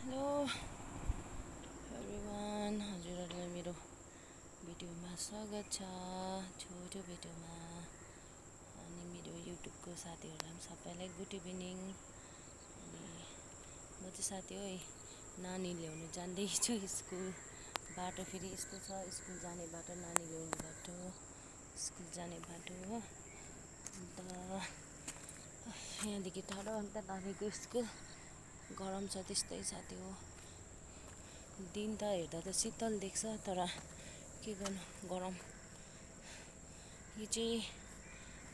Hello everyone, हजुरहरूलाई मेरो भिडियोमा स्वागत छ। छोटो भिडियोमा अनि मेरो युट्युबको साथीहरूलाई पनि सबैलाई गुड इभिनिङ। अनि म चाहिँ साथी हो नानी ल्याउनु जाँदैछु स्कुल। बाटो फेरि यस्तो छ, स्कुल जाने बाटो, नानी ल्याउने बाटो, स्कुल जाने बाटो हो। अन्त यहाँदेखि टाढो, अन्त नानीको स्कुल। गरम छ त्यस्तै साथी हो। दिन त हेर्दा त शीतल देख्छ, तर के गर्नु गरम। यो चाहिँ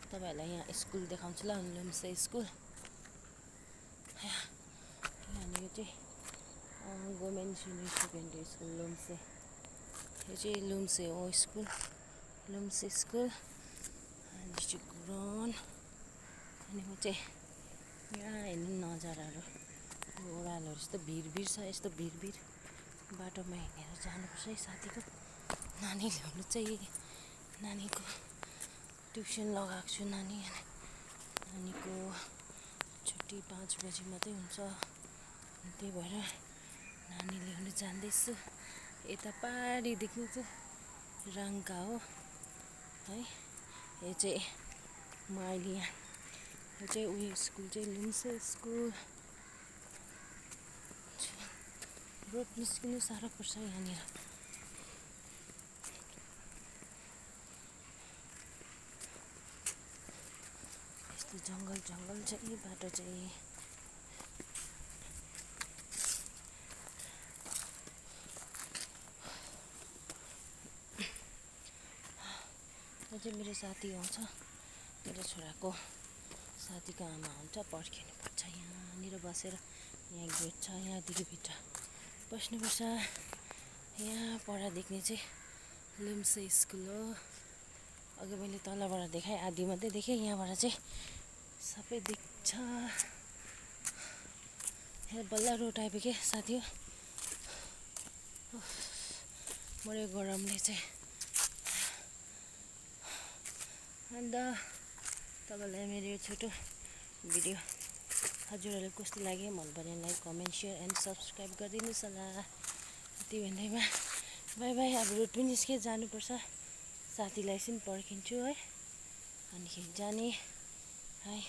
तपाईँहरूलाई यहाँ स्कुल देखाउँछु ल, लुम्से स्कुल। यहाँनिर चाहिँ government senior secondary school Lumse. यो चाहिँ लुम्से हो school, Lumse school. District ground. अनि म चाहिँ यहाँ हेर्नु नजाराहरू, ओह्रालोहरू यस्तो भिड छ, यस्तो भिड बाटोमा हिँडेर जानुपर्छ है साथीको। नानी ल्याउनु चाहिँ नानीको ट्युसन लगाएको छु। नानीको छुट्टी 5 बजी मात्रै हुन्छ, त्यही भएर नानी ल्याउनु जाँदैछु। यता पारी देख्नु चाहिँ रङ्का हो है। यो चाहिँ म अहिले यहाँ, यो चाहिँ उयो स्कुल चाहिँ लुम्से स्कुल। रोड निस्किनु साह्रो पर्छ यहाँनिर। यस्तो जङ्गल चाहिँ बाटो चाहिँ। यो चाहिँ मेरो साथी आउँछ, मेरो छोराको साथीको आमा हुन्छ, पर्खिनुपर्छ। यहाँनिर बसेर, यहाँ गेट छ, यहाँदेखि भित्र बस्नुपर्छ। यहाँ पर देख्ने चाहिँ लुम्से स्कुल हो। अघि मैले तलबाट देखाएँ, आधी मात्रै देखेँ, यहाँबाट चाहिँ सबै देख्छ। यहाँ बल्ल रोड आइपुग्यो साथी हो। मऱ्यो गरमले चाहिँ। अन्त तपाईँलाई मेरो यो छोटो भिडियो हजुरहरूले कस्तो लाग्यो मन पर्ने like, comment, share and subscribe गरिदिनुहोस् होला। यति भन्दैमा बाई बाई। अब रोड पनि निस्के जानुपर्छ, साथीलाई चाहिँ पर्खिन्छु है, अनिखेरि जाने है।